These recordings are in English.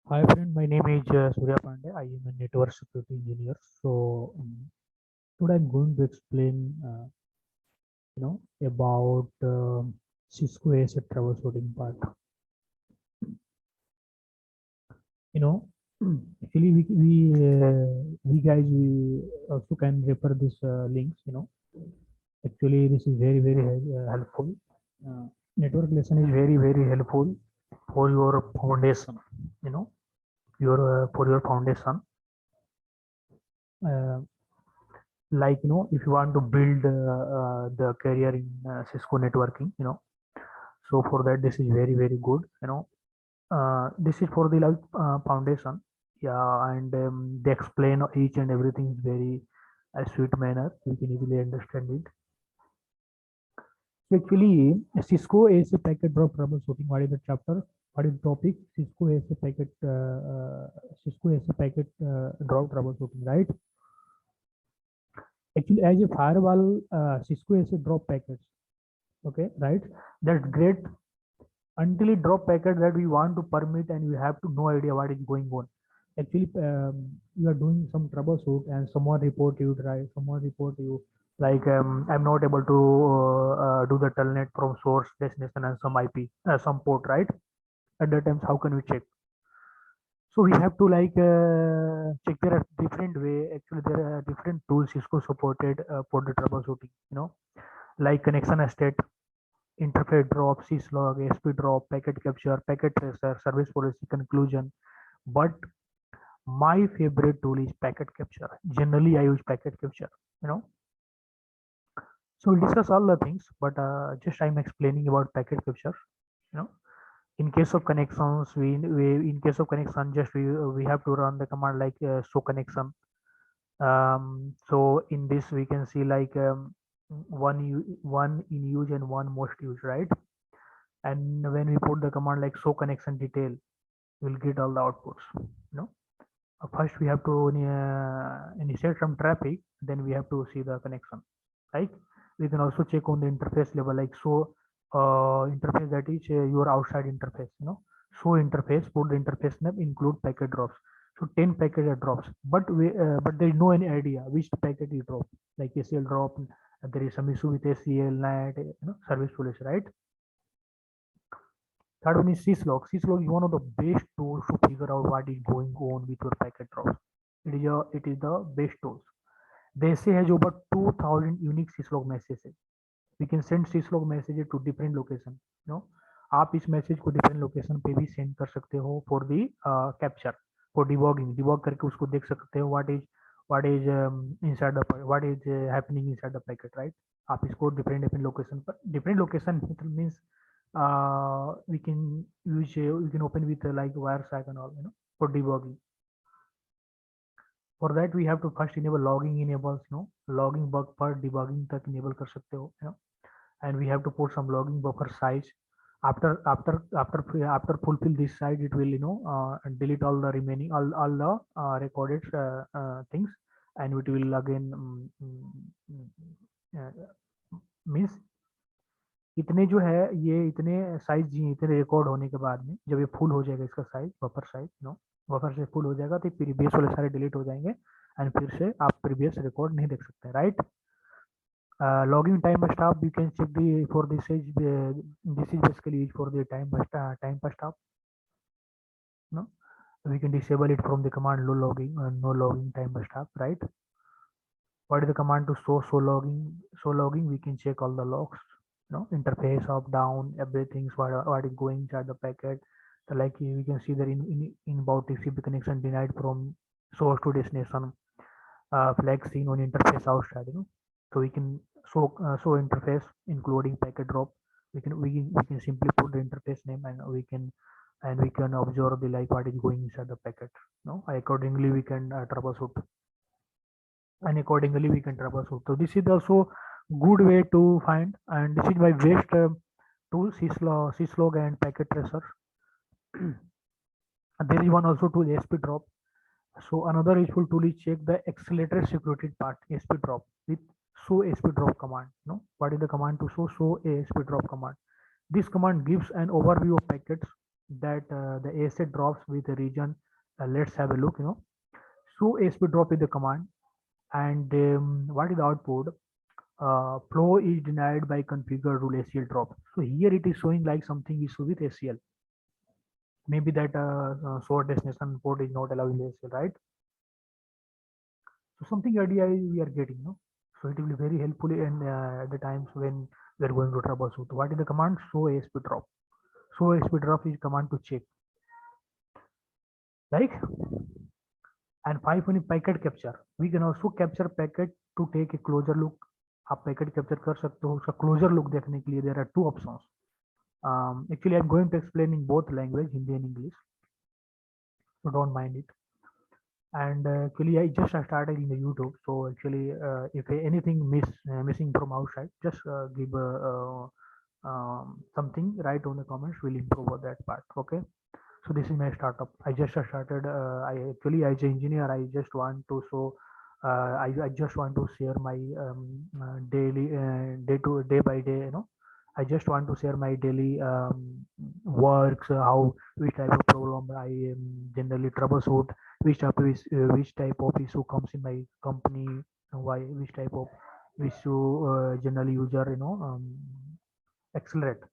Hi friend, my name is Surya Pandey. I am a network security engineer. Today I'm going to explain, about Cisco asset troubleshooting part. You know, Actually we guys we also can refer this links. Actually this is very helpful. Uh, Network lesson is very helpful for your foundation. You know, your for your foundation. Uh, if you want to build the career in Cisco networking, so for that this is very good. This is for the foundation. Yeah, and they explain each and everything is very sweet manner, we can easily understand it. So actually Cisco is a packet drop troubleshooting. What is the chapter, what is the topic? Cisco is a packet drop troubleshooting, right? Actually as a firewall, Cisco is a drop packets. Okay, right, that's great until it drop packet that we want to permit and we have to no idea what is going on. Actually you are doing some troubleshoot and someone report you, right? Someone report you like I'm not able to do the telnet from source destination and some IP some port, right? At that times how can we check? So we have to check. There are different way. Actually there are different tools Cisco supported for the troubleshooting, like connection state, interface drop, syslog, ASP drop, packet capture, packet tracer, service policy conclusion. But my favorite tool is packet capture. Generally, I use packet capture. You know, so we'll discuss all the things, but just I'm explaining about packet capture. You know, in case of connections, we in case of connection, just we have to run the command like show connection. So in this we can see one in use and one most used, right? And when we put the command like show connection detail, we'll get all the outputs. First we have to initiate some traffic, then we have to see the connection. Like we can also check on the interface level, like so interface, that is your outside interface. So interface, put the interface name, include packet drops. So 10 packet drops, but there is no any idea which packet is drop, like ACL drop. There is some issue with ACL NAT, service policy, right? Third one is syslog. Syslog is one of the best tools to figure out what is going on with your packet drops. It is the best tools. They has over 2000 unique syslog messages. We can send syslog messages to different location. you know आप इस message को different location पे भी send कर सकते हो for the capture, for debugging, debug करके उसको देख सकते हो what is inside the what is happening inside the packet, right? आप इसको डिफरेंट डिफरेंट लोकेशन पर, different location means we can use we can open with like Wireshark and all, for debugging. For that we have to first enable logging enables, logging bug पर debugging तक enable कर सकते हो, and we have to put some logging buffer size. After fulfill this size, it will delete all the remaining all the recorded things, and it will again means इतने जो है ये इतने साइज जी इतने रिकॉर्ड होने के बाद में जब ये फुल हो जाएगा इसका साइज, बफर साइज, बफर से फुल हो जाएगा तो प्रीवियस वाले सारे डिलीट हो जाएंगे एंड फिर से आप प्रीवियस रिकॉर्ड नहीं देख सकते, right? Logging time per stop, you can check the for this is this is basically used for the time per stop. No, we can disable it from the command low logging and no logging time per stop, right? What is the command to show logging? So logging, we can check all the logs, interface up down everything, what is going inside the packet. So like we can see that in about TCP connection denied from source to destination, flag seen on interface outside. So we can show interface including packet drop. We can simply put the interface name, and we can observe the like what is going inside the packet. No, accordingly we can troubleshoot, and accordingly we can troubleshoot. So this is also good way to find, and this is my best tool, syslog and packet tracer. There is one also tool, ASP drop. So another useful tool is check the accelerator security part, ASP drop, with show ASP drop command. What is the command to show ASP drop command? This command gives an overview of packets that the ASA drops with a region. Let's have a look. So ASP drop is the command, and what is the output? Flow is denied by configure rule ACL drop. So here it is showing like something issue with ACL. Maybe that source destination port is not allowing the ACL, right? So something idea we are getting, So it will be very helpful in at the times when we are going to troubleshoot. What is the command? Show ASP drop. Show ASP drop is command to check, like. And 5 on packet capture. We can also capture packet to take a closer look. आप packet capture कर सकते हो, उसका closer look देखने के लिए there are two options. Actually, I'm going to explain in both language, Hindi and English, so don't mind it. And actually, I just started in the YouTube, so actually, if anything missing from outside, just give something right on the comments. We'll improve on that part. Okay. So this is my startup. I just started. I actually, as an engineer, I just want to show. I just want to share my daily day by day. I just want to share my daily works, how which type of problem I generally troubleshoot, which type of issue comes in my company, why which type of issue generally user accelerate.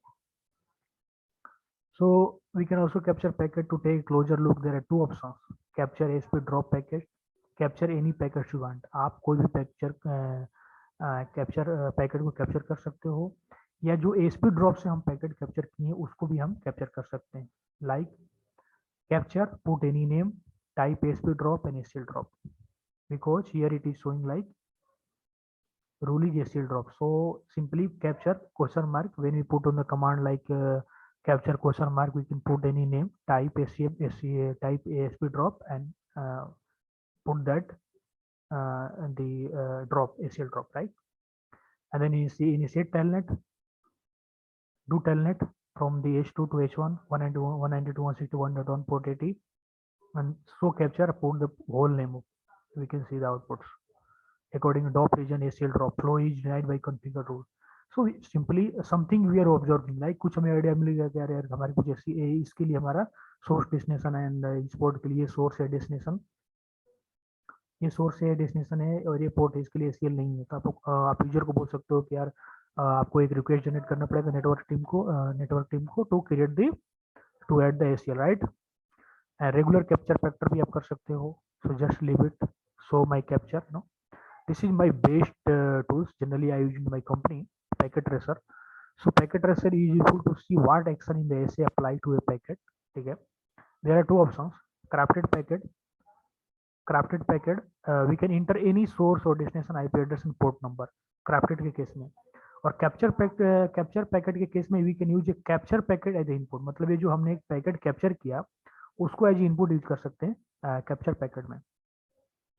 So we can also capture packet to take closer look. There are two options: capture ASP drop packet, capture any packet you want. आप कोई भी capture packet को capture कर सकते हो, या जो ASP drop से हम पैकेट कैप्चर किए हैं उसको भी हम कैप्चर कर सकते हैं. Like capture, put any name, type ASP drop and ACL drop, because here it is showing like rule is ACL drop. So simply capture question mark. When we put on the command like capture question mark, we can put any name, type type ASP drop, and put that the drop ACL drop, right? And then you see initiate telnet, do telnet from the H2 to H1 192.162.1.1 port 80, and so capture, put the whole name. We can see the outputs according to DOP region ACL drop. Flow is denied by configure rule. So simply something we are observing, like कुछ हमें idea मिल गया कि यार हमारी कुछ ऐसी इसके लिए हमारा सोर्स डेस्टिनेशन एंड एक्सपोर्ट के लिए सोर्स है डेस्टिनेशन, ये सोर्स है डेस्टिनेशन है और ये पोर्ट है, इसके लिए एसीएल नहीं है. तो आप यूजर को बोल सकते हो कि यार आपको एक रिक्वेस्ट जनरेट करना पड़ेगा नेटवर्क टीम को to create the to add the ACL, right. Regular capture factor भी आप कर सकते हो. So just leave it, show my capture. This is my best tools generally I use in my company, packet tracer. So packet tracer is useful to see what action in the SA apply to a packet. Okay, there are two options: crafted packet. We can enter any source or destination IP address and port number crafted के case में. और capture packet के case में we can use a capture packet as a input. मतलब ये जो हमने एक पैकेट कैप्चर किया उसको एज इनपुट यूज कर सकते हैं कैप्चर पैकेट में,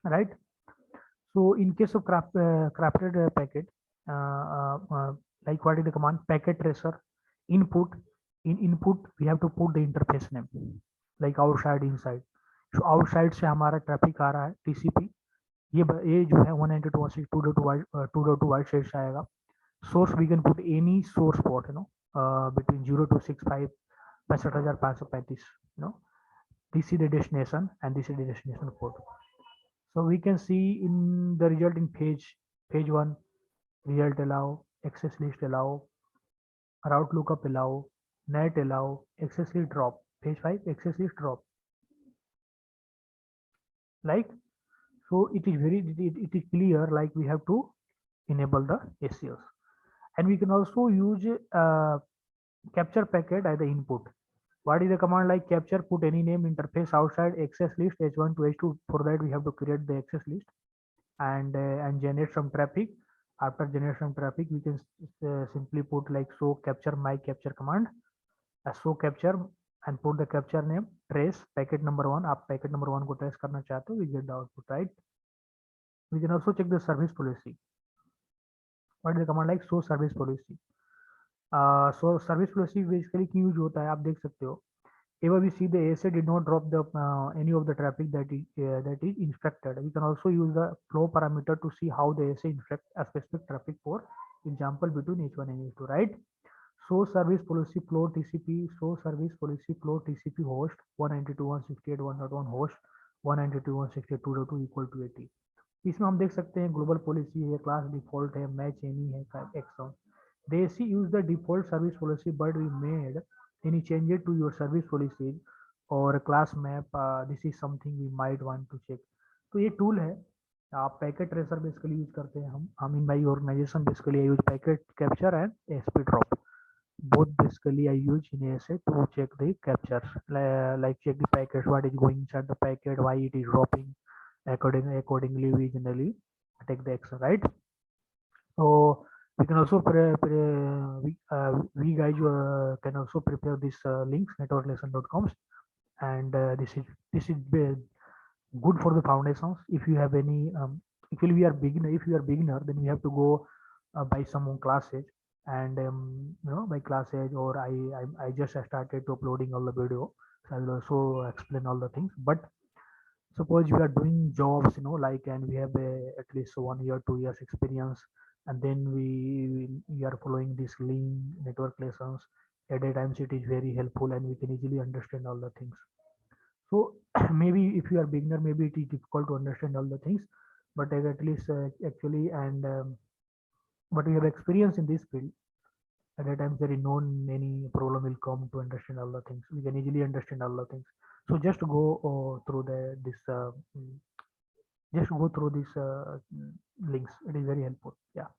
right. So in case of crafted packet, like what is the command? Packet tracer input. In input we have to put the interface name, like outside, inside. So outside से हमारा traffic आ रहा है TCP, ये जो है 192.162.2 wide shade से आएगा. Source we can put any source port, between 0 to 65 65,535. This is the destination and this is the destination port. So we can see in the result in page 1, result allow, access list allow, route lookup allow, net allow, access list drop. Page 5, access list drop. Like, so it is clear, like we have to enable the ACLs, and we can also use capture packet as the input. What is the command? Like capture, put any name, interface outside, access list H1 to H2. For that we have to create the access list and generate some traffic. After generate some traffic we can simply put like so capture my capture command, so capture, and put the capture name, trace packet number 1. आप packet number 1 को trace करना चाहते हो, we get the output, right. We can also check the service policy. What is the command? Like show service policy. So service policy basically क्यों use होता है आप देख सकते हो. Ever we see the ASA did not drop the any of the traffic that is inspected. We can also use the flow parameter to see how the ASA inspect a specific traffic for example between H1 and H2, right. So service policy flow TCP, so service policy flow TCP host 192.168.1.1 host 192.168.2.2 equal to 80। इसमें हम देख सकते हैं global policy है, class default है, match any है, action. They see use the default service policy, but we made any changes to your service policies or class map. This is something we might want to check. तो ये tool है, आप packet tracer basically use करते हैं। हम in my organisation basically use packet capture and SP drop. both basically I use in ASA to check the captures, like check the packets, what is going inside the packet, why it is dropping. Accordingly we generally take the action, right? So we can also we guys can also prepare this links networklesson.com, and this is good for the foundations. If you have any actually we are beginner, if you are beginner, then you have to go buy some classes, and by classes, or I just started to uploading all the video, so I will also explain all the things. But suppose we are doing jobs, like, and we have at least 1 year 2 years experience, and then we are following this lean network lessons. At a times it is very helpful, and we can easily understand all the things. So maybe if you are beginner, maybe it is difficult to understand all the things, but at least actually, and but we have experience in this field. At a times there is no any problem will come to understand all the things. We can easily understand all the things. So just go through just go through these links. It is very helpful. Yeah.